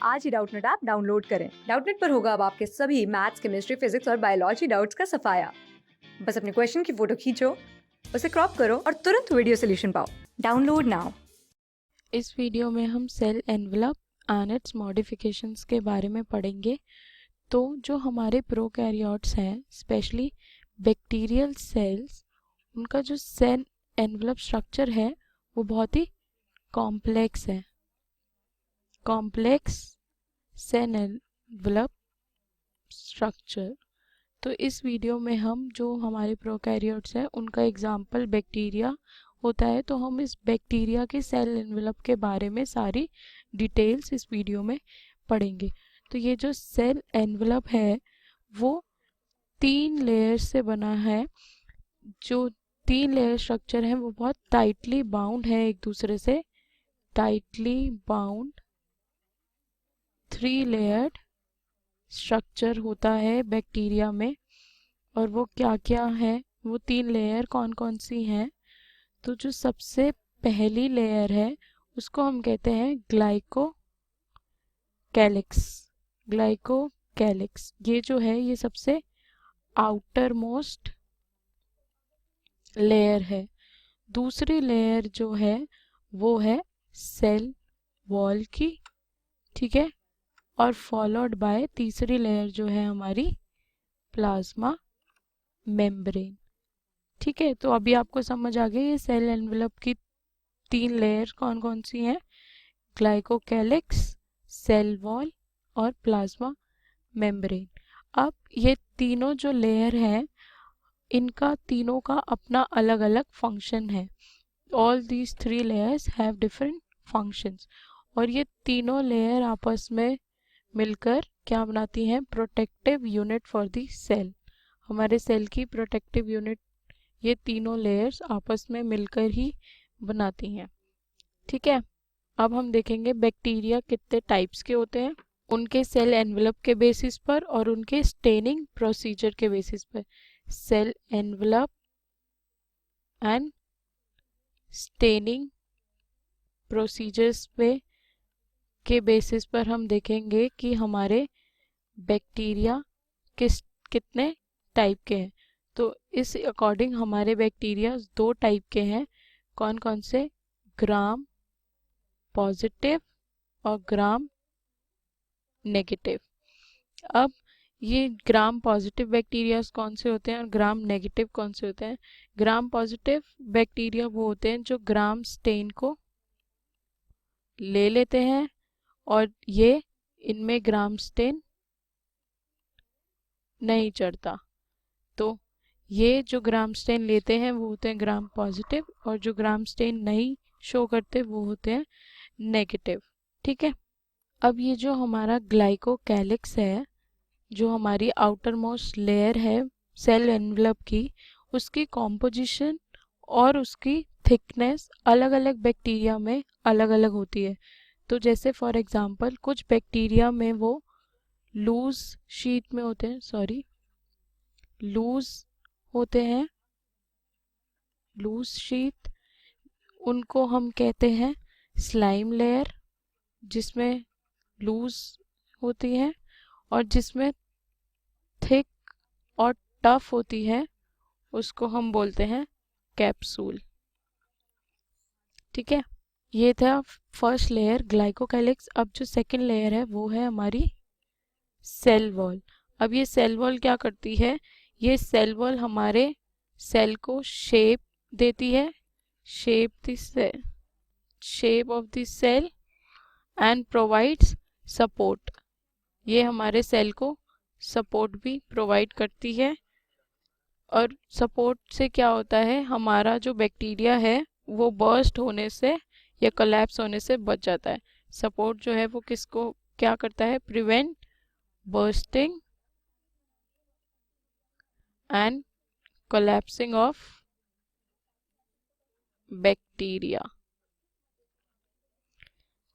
आज ही Doubtnut app download करें। Doubtnut पर होगा अब आपके सभी मैथ्स, केमिस्ट्री, फिजिक्स और बायोलॉजी डाउट्स का सफाया। बस अपने क्वेश्चन की फोटो खींचो, उसे क्रॉप करो और तुरंत वीडियो सोल्यूशन पाओ। Download now. इस वीडियो में हम cell envelope and its modifications के बारे में पढ़ेंगे। तो जो हमारे प्रोकैरियोट्स हैं, स्पेशली बैक्टीरियल सेल्स, उनका जो सेल एनवेलप स्ट्रक्चर है वो बहुत ही कॉम्प्लेक्स है। Complex cell envelope structure. तो इस वीडियो में हम जो हमारे प्रोकैरियोट्स हैं उनका एग्जाम्पल बैक्टीरिया होता है, तो हम इस बैक्टीरिया के सेल एनवेलप के बारे में सारी डिटेल्स इस वीडियो में पढ़ेंगे। तो ये जो सेल एनवेलप है वो 3 लेयर्स से बना है। जो 3 लेयर स्ट्रक्चर है वो बहुत टाइटली बाउंड है एक दूसरे से। टाइटली बाउंड 3 लेयर्ड स्ट्रक्चर होता है बैक्टीरिया में। और वो क्या क्या है, वो 3 लेयर कौन कौन सी हैं? तो जो सबसे पहली लेयर है उसको हम कहते हैं ग्लाइकोकैलिक्स। ग्लाइकोकैलिक्स ये जो है ये सबसे आउटर मोस्ट लेयर है। दूसरी लेयर जो है वो है सेल वॉल की, ठीक है। और फॉलोड बाय तीसरी लेयर जो है हमारी प्लाज्मा मेम्ब्रेन, ठीक है। तो अभी आपको समझ आ गया ये सेल एनवेलप की 3 लेयर कौन कौन सी हैं: ग्लाइकोकैलिक्स, सेल वॉल और प्लाज्मा मेम्ब्रेन। अब ये तीनों जो लेयर हैं इनका तीनों का अपना अलग अलग फंक्शन है। All these 3 layers have different functions. और ये तीनों लेयर आपस में मिलकर क्या बनाती हैं? Protective unit for the cell. हमारे सेल की प्रोटेक्टिव यूनिट ये तीनों लेयर्स आपस में मिलकर ही बनाती हैं, ठीक है। अब हम देखेंगे बैक्टीरिया कितने टाइप्स के होते हैं, उनके सेल एनवेलप के बेसिस पर और उनके स्टेनिंग प्रोसीजर के बेसिस पर। Cell envelope and staining procedures पे के बेसिस पर हम देखेंगे कि हमारे बैक्टीरिया कितने टाइप के हैं। तो इस अकॉर्डिंग हमारे बैक्टीरिया 2 टाइप के हैं। कौन कौन से? ग्राम पॉजिटिव और ग्राम नेगेटिव। अब ये ग्राम पॉजिटिव बैक्टीरिया कौन से होते हैं और ग्राम नेगेटिव कौन से होते हैं? ग्राम पॉजिटिव बैक्टीरिया वो होते हैं जो ग्राम स्टेन को ले लेते हैं और ये इनमें ग्राम स्टेन नहीं चढ़ता। तो ये जो ग्राम स्टेन लेते हैं वो होते हैं ग्राम पॉजिटिव, और जो ग्राम स्टेन नहीं शो करते वो होते हैं नेगेटिव, ठीक है। अब ये जो हमारा ग्लाइकोकैलिक्स है, जो हमारी आउटर मोस्ट लेयर है सेल एनवेलप की, उसकी कॉम्पोजिशन और उसकी थिकनेस अलग अलग बैक्टीरिया में अलग अलग होती है। तो जैसे फॉर एग्जांपल कुछ बैक्टीरिया में वो लूज शीट में होते हैं, लूज होते हैं, लूज शीट, उनको हम कहते हैं स्लाइम लेयर, जिसमें लूज होती है। और जिसमें थिक और टफ होती है उसको हम बोलते हैं कैप्सूल, ठीक है। ये था फर्स्ट लेयर ग्लाइकोकैलिक्स। अब जो सेकंड लेयर है वो है हमारी सेल वॉल। अब ये सेल वॉल क्या करती है? ये सेल वॉल हमारे सेल को शेप देती है, shape of the cell and provides support. ये हमारे सेल को सपोर्ट भी प्रोवाइड करती है। और सपोर्ट से क्या होता है, हमारा जो बैक्टीरिया है वो बर्स्ट होने से या कोलैप्स होने से बच जाता है। सपोर्ट जो है वो किसको क्या करता है? Prevent bursting and collapsing of bacteria,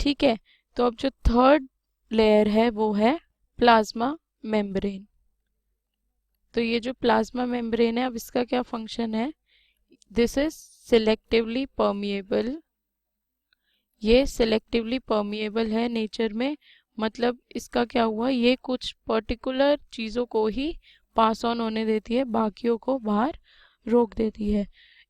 ठीक है। तो अब जो थर्ड लेयर है वो है प्लाज्मा मेम्ब्रेन। तो ये जो प्लाज्मा मेम्ब्रेन है, अब इसका क्या फंक्शन है? This is selectively permeable. ये सिलेक्टिवली परमिएबल है नेचर में, मतलब इसका क्या हुआ, ये कुछ पर्टिकुलर चीज़ों को ही पास ऑन होने देती है, बाकियों को बाहर रोक देती है।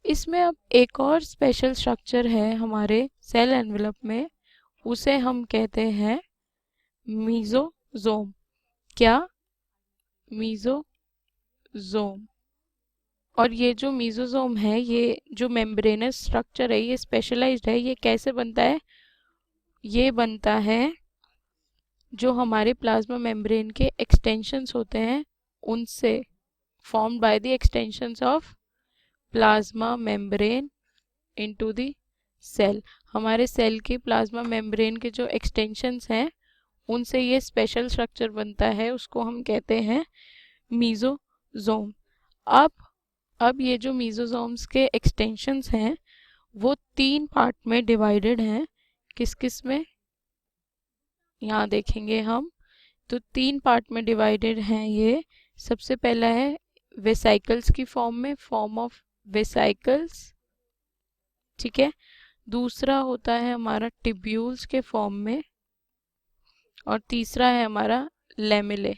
इसमें अब एक और स्पेशल स्ट्रक्चर है हमारे सेल एनवेलप में, उसे हम कहते हैं मीजोजोम। क्या? मीजोजोम। और ये जो मीजोजोम है, ये जो मेम्ब्रेनस स्ट्रक्चर है, ये स्पेशलाइज्ड है। ये कैसे बनता है? ये बनता है जो हमारे प्लाज्मा मेम्ब्रेन के एक्सटेंशंस होते हैं उनसे, formed by the extensions of plasma membrane into the cell. हमारे सेल की प्लाज्मा मेम्ब्रेन के जो एक्सटेंशंस हैं उनसे ये स्पेशल स्ट्रक्चर बनता है, उसको हम कहते हैं मीजोजोम। अब ये जो मीजोजोम्स के एक्सटेंशंस हैं वो 3 पार्ट में डिवाइडेड हैं। किस किस में? यहाँ देखेंगे हम, तो 3 पार्ट में डिवाइडेड हैं ये। सबसे पहला है वेसाइकल्स की फॉर्म में, फॉर्म ऑफ वेसाइकल्स, ठीक है। दूसरा होता है हमारा टिब्यूल्स के फॉर्म में, और तीसरा है हमारा लेमिले,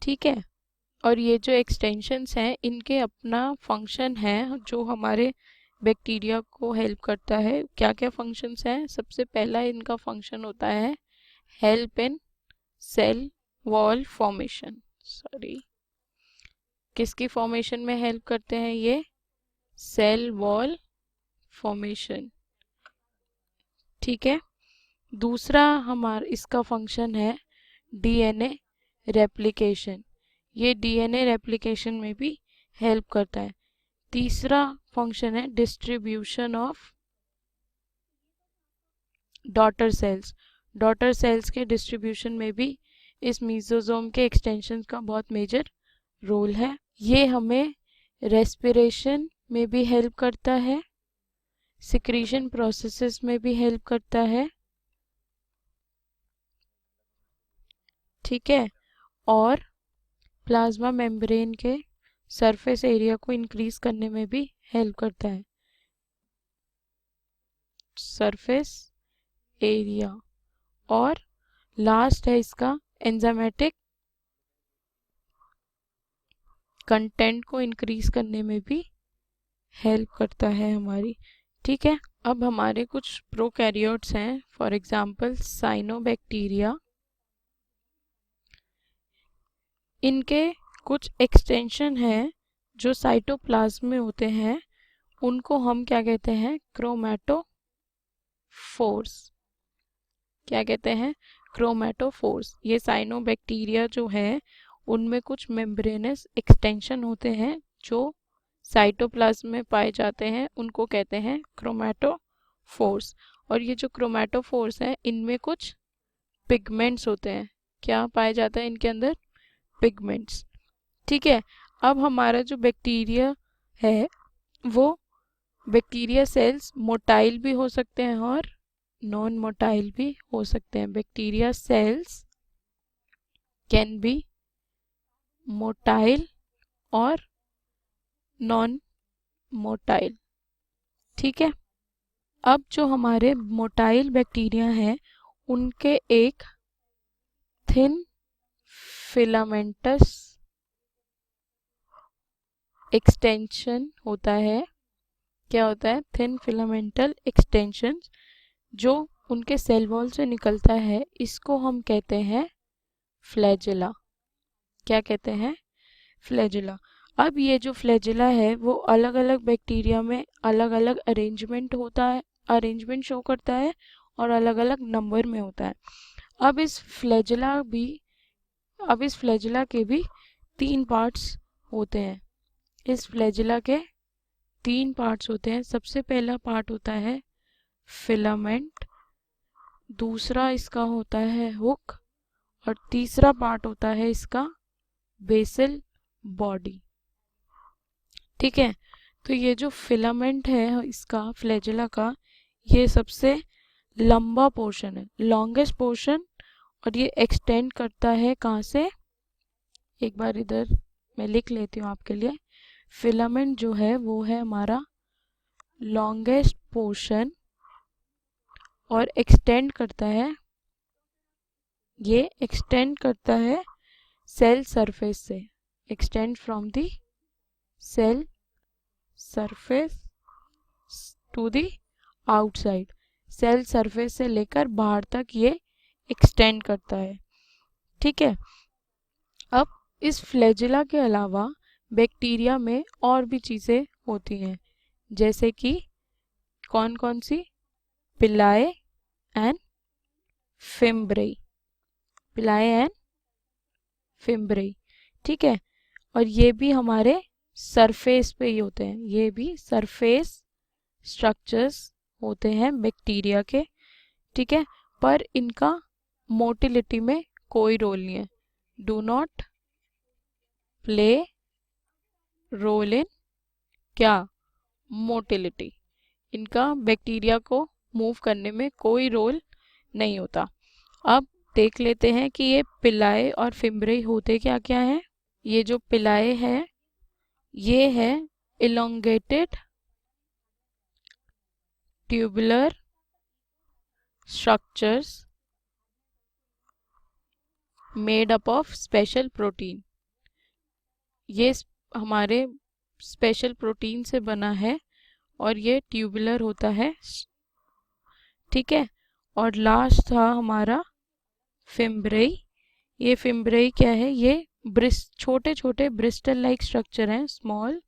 ठीक है। और ये जो एक्सटेंशंस हैं इनके अपना फंक्शन है जो हमारे बैक्टीरिया को हेल्प करता है। क्या क्या फंक्शंस हैं? सबसे पहला इनका फंक्शन होता है help in cell wall formation. Sorry, किसकी फॉर्मेशन में हेल्प करते हैं ये? सेल वॉल फॉर्मेशन, ठीक है। दूसरा हमारा इसका फंक्शन है डीएनए रेप्लिकेशन। ये डीएनए रेप्लिकेशन में भी हेल्प करता है। तीसरा फंक्शन है distribution of daughter cells. Daughter cells के डिस्ट्रीब्यूशन में भी इस मीजोजोम के एक्सटेंशन का बहुत मेजर रोल है। ये हमें रेस्पिरेशन में भी हेल्प करता है, सिक्रीशन प्रोसेसेस में भी हेल्प करता है, ठीक है। और प्लाज्मा मेम्ब्रेन के सरफेस एरिया को इंक्रीज करने में भी हेल्प करता है, सरफेस एरिया। और लास्ट है इसका एंजाइमेटिक कंटेंट को इंक्रीज करने में भी हेल्प करता है हमारी, ठीक है। अब हमारे कुछ प्रोकैरियोट्स हैं, फॉर एग्जांपल साइनोबैक्टीरिया। इनके कुछ एक्सटेंशन हैं जो साइटोप्लाज्म में होते हैं, उनको हम क्या कहते हैं? क्रोमैटोफोर्स। क्या कहते हैं? क्रोमैटोफोर्स। ये साइनोबैक्टीरिया जो है उनमें कुछ मेम्ब्रेनस एक्सटेंशन होते हैं जो साइटोप्लाज्म में पाए जाते हैं, उनको कहते हैं क्रोमैटोफोर्स। और ये जो क्रोमैटोफोर्स हैं इनमें कुछ पिगमेंट्स होते हैं। क्या पाए जाता है इनके अंदर? पिगमेंट्स, ठीक है। अब हमारा जो बैक्टीरिया है वो बैक्टीरिया सेल्स मोटाइल भी हो सकते हैं और नॉन मोटाइल भी हो सकते हैं। Bacteria cells can be motile और नॉन मोटाइल, ठीक है। अब जो हमारे मोटाइल बैक्टीरिया हैं उनके एक थिन फिलामेंटस एक्सटेंशन होता है। क्या होता है? थिन फिलामेंटल एक्सटेंशन जो उनके सेल वॉल से निकलता है, इसको हम कहते हैं फ्लैजेला। क्या कहते हैं? फ्लैजेला। अब ये जो फ्लैजेला है वो अलग अलग बैक्टीरिया में अलग अलग अरेंजमेंट होता है, अरेंजमेंट शो करता है और अलग अलग नंबर में होता है। अब इस फ्लैजेला के भी 3 पार्ट्स होते हैं। इस फ्लैजेला के 3 पार्ट्स होते हैं। सबसे पहला पार्ट होता है फिलामेंट, दूसरा इसका होता है हुक, और तीसरा पार्ट होता है इसका बेसल बॉडी, ठीक है। तो ये जो फिलामेंट है इसका, फ्लैजेला का, ये सबसे लंबा पोर्शन है, लॉन्गेस्ट पोर्शन। और ये एक्सटेंड करता है कहाँ से? एक बार इधर मैं लिख लेती हूँ आपके लिए। फिलामेंट जो है वो है हमारा लॉन्गेस्ट पोर्शन और एक्सटेंड करता है, ये एक्सटेंड करता है सेल सरफेस से, extend from the cell surface to the outside, cell surface से लेकर बाहर तक ये एक्सटेंड करता है। ठीक है, अब इस फ्लैजेला के अलावा बैक्टीरिया में और भी चीज़ें होती हैं, जैसे कि कौन कौन सी, पिलाए एंड फिम्ब्रेई, पिलाए एंड फिम्ब्रेई। ठीक है, और ये भी हमारे सरफेस पे ही होते हैं, ये भी सरफेस स्ट्रक्चर्स होते हैं बैक्टीरिया के। ठीक है, पर इनका मोटिलिटी में कोई रोल नहीं है, do not play role in क्या, मोटिलिटी, इनका बैक्टीरिया को मूव करने में कोई रोल नहीं होता। अब देख लेते हैं कि ये पिलाए और फिम्ब्रेई होते क्या क्या हैं। ये जो पिलाए है ये है elongated tubular structures made up of special protein, ये हमारे स्पेशल प्रोटीन से बना है और ये ट्यूबुलर होता है। ठीक है, और लास्ट था हमारा फिम्ब्रेई। ये फिम्ब्रेई क्या है, ये छोटे छोटे ब्रिस्टल लाइक स्ट्रक्चर हैं, स्मॉल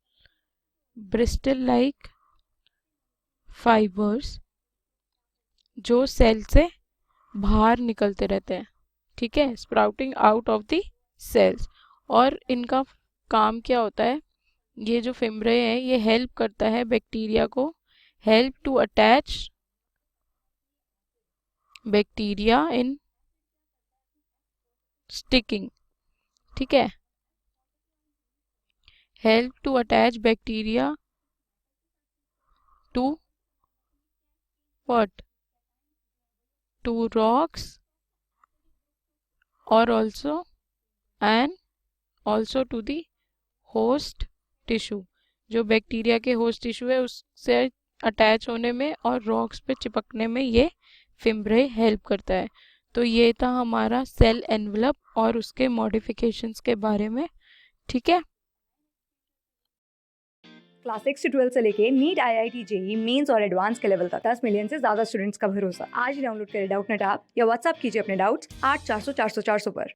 ब्रिस्टल लाइक फाइबर्स जो सेल से बाहर निकलते रहते हैं। ठीक है, sprouting out of the cells. और इनका काम क्या होता है, ये जो फिम्ब्रेई है ये हेल्प करता है बैक्टीरिया को, help to attach bacteria in sticking. ठीक है, help to attach bacteria to what, to rocks और also and also to the host tissue, जो बैक्टीरिया के होस्ट टिश्यू है उससे अटैच होने में और रॉक्स पे चिपकने में ये फिम्ब्रेई हेल्प करता है। तो ये था हमारा सेल एनवलप और उसके मॉडिफिकेशंस के बारे में। ठीक है, क्लास 6 से 12 से लेके नीट, IIT, जेई मेंस और एडवांस के लेवल तक 10 मिलियन से ज्यादा स्टूडेंट्स का भरोसा। आज ही डाउनलोड करें डाउटनेट ऐप या व्हाट्सएप कीजिए अपने डाउट्स 8400 400 400 पर।